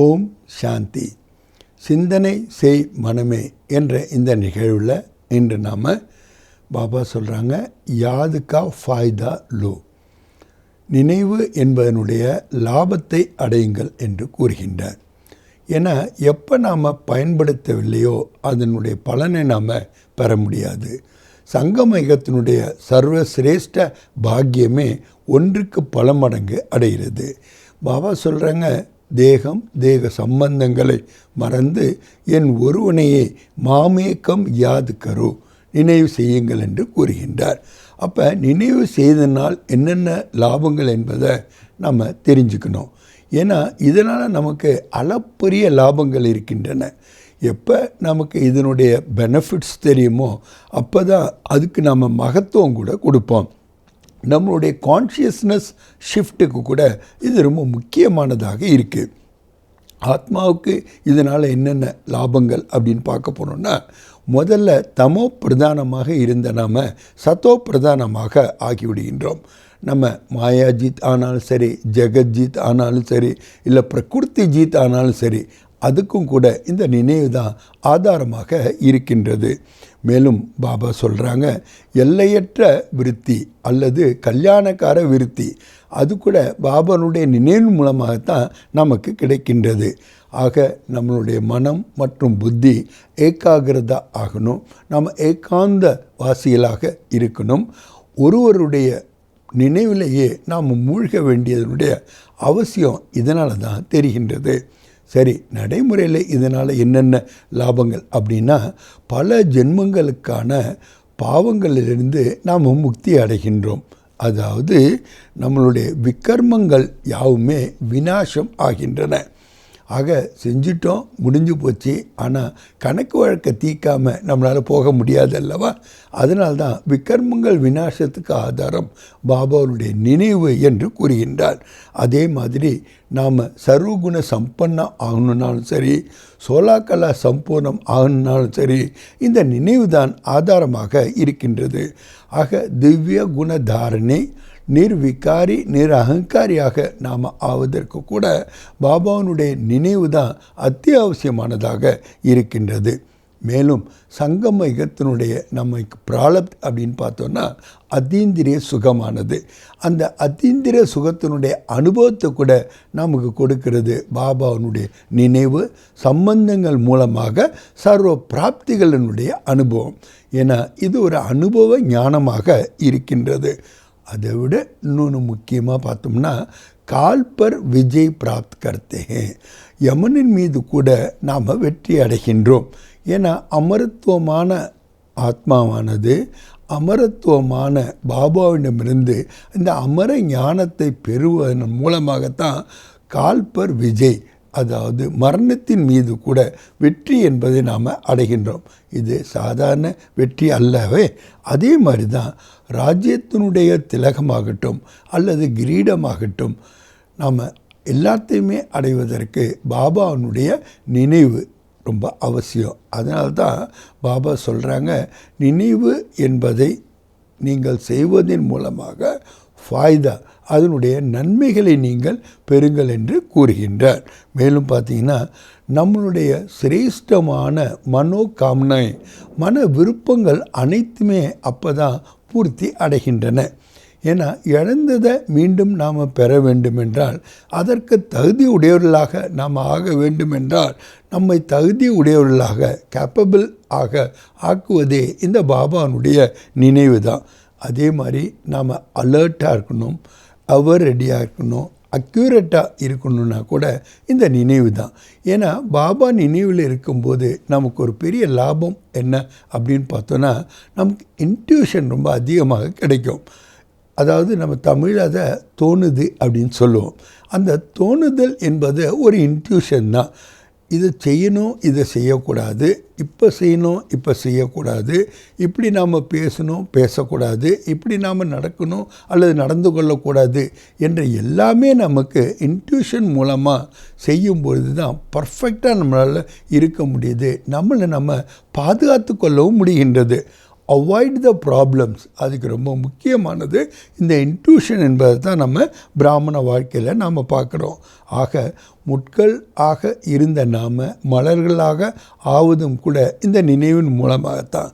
ஓம் சாந்தி. சிந்தனை செய் மனமே என்ற இந்த நிகழ்வில் இன்று நாம் பாபா சொல்கிறாங்க, யாதுக்கா ஃபாய்தா லோ, நினைவு என்பதனுடைய லாபத்தை அடையுங்கள் என்று கூறுகின்றார். ஏன்னா எப்போ நாம் பயன்படுத்தவில்லையோ அதனுடைய பலனை நாம் பெற முடியாது. சங்கமயுகத்தினுடைய சர்வசிரேஷ்ட பாக்கியமே ஒன்றுக்கு பல மடங்கு அடைகிறது. பாபா சொல்கிறாங்க, தேகம் தேக சம்பந்தங்களை மறந்து என் ஒருவனையே மாமேக்கம் யாது கரு, நினைவு செய்யுங்கள் என்று கூறுகின்றார். அப்போ நினைவு செய்தனால் என்னென்ன லாபங்கள் என்பதை நம்ம தெரிஞ்சுக்கணும். ஏன்னா இதனால் நமக்கு அளப்பரிய லாபங்கள் இருக்கின்றன. எப்போ நமக்கு இதனுடைய பெனிஃபிட்ஸ் தெரியுமோ அப்போ தான் அதுக்கு நம்ம மகத்துவம் கூட கொடுப்போம். நம்மளுடைய கான்ஷியஸ்னஸ் ஷிஃப்ட்டுக்கு கூட இது ரொம்ப முக்கியமானதாக இருக்குது. ஆத்மாவுக்கு இதனால் என்னென்ன லாபங்கள் அப்படின்னு பார்க்க போனோம்னா, முதல்ல தமோ பிரதானமாக இருந்த நாம் சத்தோ பிரதானமாக ஆகிவிடுகின்றோம். நம்ம மாயாஜீத் ஆனாலும் சரி, ஜெகஜீத் ஆனாலும் சரி, இல்லை பிரகிருதி ஜீத் ஆனாலும் சரி, அதுக்கும் கூட இந்த நினைவு தான் ஆதாரமாக இருக்கின்றது. மேலும் பாபா சொல்கிறாங்க, எல்லையற்ற விருத்தி அல்லது கல்யாணக்கார விருத்தி அது கூட பாபானுடைய நினைவு மூலமாகத்தான் நமக்கு கிடைக்கின்றது. ஆக நம்மளுடைய மனம் மற்றும் புத்தி ஏகாகிரதா ஆகணும். நம்ம ஏகாந்த வாசிகளாக இருக்கணும். ஒருவருடைய நினைவிலேயே நாம் மூழ்க வேண்டியதனுடைய அவசியம் இதனால தான் தெரிகின்றது. சரி, நடைமுறையில் இதனால் என்னென்ன லாபங்கள் அப்படின்னா, பல ஜென்மங்களுக்கான பாவங்களிலிருந்து நாம் முக்தி அடைகின்றோம். அதாவது நம்மளுடைய விக்கர்மங்கள் யாவுமே விநாசம் ஆகின்றன. ஆக செஞ்சிட்டோம், முடிஞ்சு போச்சு. ஆனால் கணக்கு வழக்கை தீர்க்காமல் நம்மளால் போக முடியாது அல்லவா? அதனால்தான் விக்கர்மங்கள் விநாசத்துக்கு ஆதாரம் பாபாவுடைய நினைவு என்று கூறுகின்றார். அதே மாதிரி நாம் சர்வகுண சம்பன்னம் ஆகணுன்னாலும் சரி, சோலாக்கலா சம்பூர்ணம் ஆகணுன்னாலும் சரி, இந்த நினைவு தான் ஆதாரமாக இருக்கின்றது. ஆக திவ்ய குணதாரணை நிர்விகாரி அகங்காரியாக நாம் ஆவதற்கு கூட பாபாவுடைய நினைவு தான் அத்தியாவசியமானதாக இருக்கின்றது. மேலும் சங்கம யுகத்தினுடைய நமக்கு பிராலப்த் அப்படின்னு பார்த்தோன்னா அதீந்திரிய சுகமானது. அந்த அதீந்திரிய சுகத்தினுடைய அனுபவத்தை கூட நமக்கு கொடுக்கிறது பாபாவுடைய நினைவு. சம்பந்தங்கள் மூலமாக சர்வ பிராப்திகளினுடைய அனுபவம். ஏன்னா இது ஒரு அனுபவ ஞானமாக இருக்கின்றது. அதை விட இன்னொன்று முக்கியமாக பார்த்தோம்னா, கால்பர் விஜய் பிராப்த் கர்த்தே, யமனின் மீது கூட நாம் வெற்றி அடைகின்றோம். ஏன்னா அமரத்துவமான ஆத்மாவானது அமரத்துவமான பாபாவிடமிருந்து இந்த அமர ஞானத்தை பெறுவதன் மூலமாகத்தான் கால்பர் விஜய், அதாவது மரணத்தின் மீது கூட வெற்றி என்பதை நாம் அடைகின்றோம். இது சாதாரண வெற்றி அல்லவே. அதே மாதிரி தான் ராஜ்யத்தினுடைய திலகமாகட்டும் அல்லது கிரீடமாகட்டும், நாம் எல்லாத்தையுமே அடைவதற்கு பாபாவுடைய நினைவு ரொம்ப அவசியம். அதனால்தான் பாபா சொல்கிறாங்க, நினைவு என்பதை நீங்கள் செய்வதன் மூலமாக ஃபாய்தா, அதனுடைய நன்மைகளை நீங்கள் பெறுங்கள் என்று கூறுகின்றார். மேலும் பார்த்தீங்கன்னா, நம்மளுடைய சிரேஷ்டமான மனோ காமனை, மன விருப்பங்கள் அனைத்துமே அப்போ தான் பூர்த்தி அடைகின்றன. ஏன்னா இழந்ததை மீண்டும் நாம் பெற வேண்டுமென்றால், அதற்கு தகுதி உடையவர்களாக நாம் ஆக வேண்டுமென்றால், நம்மை தகுதி உடையவர்களாக கேப்பபிள் ஆக்குவதே இந்த பாபானுடைய நினைவு தான். அதே மாதிரி நாம் அலர்ட்டாக இருக்கணும், அவர் ரெடியாக இருக்கணும், அக்யூரேட்டாக இருக்கணும்னா கூட இந்த நினைவு தான். ஏன்னா பாபா நினைவில் இருக்கும்போது நமக்கு ஒரு பெரிய லாபம் என்ன அப்படின்னு பார்த்தோன்னா, நமக்கு இன்ட்யூஷன் ரொம்ப அதிகமாக கிடைக்கும். அதாவது நம்ம தமிழ் அதை தோணுது அப்படின்னு சொல்லுவோம். அந்த தோணுதல் என்பது ஒரு இன்ட்யூஷன் தான். இதை செய்யணும், இதை செய்யக்கூடாது, இப்போ செய்யணும், இப்போ செய்யக்கூடாது, இப்படி நாம் பேசணும், பேசக்கூடாது, இப்படி நாம் நடக்கணும் அல்லது நடந்து கொள்ளக்கூடாது என்ற எல்லாமே நமக்கு இன்ட்யூஷன் மூலமாக செய்யும்பொழுது தான் பர்ஃபெக்டாக நம்மளால் இருக்க முடியுது. நம்மளை நம்ம பாதுகாத்து கொள்ளவும் முடிகின்றது. Avoid the problems. அதுக்கு ரொம்ப முக்கியமானது இந்த இன்ட்யூஷன் என்பதை தான் நம்ம பிராமண வாழ்க்கையில் நாம் பார்க்குறோம். ஆக முட்கள் ஆக இருந்த நாம் மலர்களாக ஆவதும் கூட இந்த நினைவின் மூலமாகத்தான்.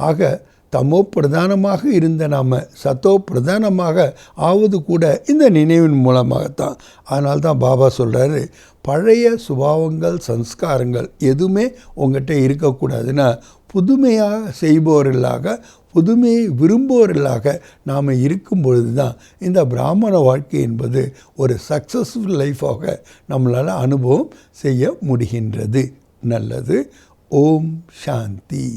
ஆக தமோ பிரதானமாக இருந்த நாம் சத்தோ பிரதானமாக ஆவது கூட இந்த நினைவின் மூலமாகத்தான். அதனால தான் பாபா சொல்கிறாரு, பழைய சுபாவங்கள் சம்ஸ்காரங்கள் எதுவுமே உங்கள்கிட்ட இருக்கக்கூடாதுன்னா புதுமையாக செய்பவர்களாக புதுமையை விரும்புவர்களாக நாம் இருக்கும் பொழுது தான் இந்த பிராமண வாழ்க்கை என்பது ஒரு சக்ஸஸ்ஃபுல் லைஃபாக நம்மளால் அனுபவம் செய்ய முடிகின்றது. நல்லது. ஓம் சாந்தி.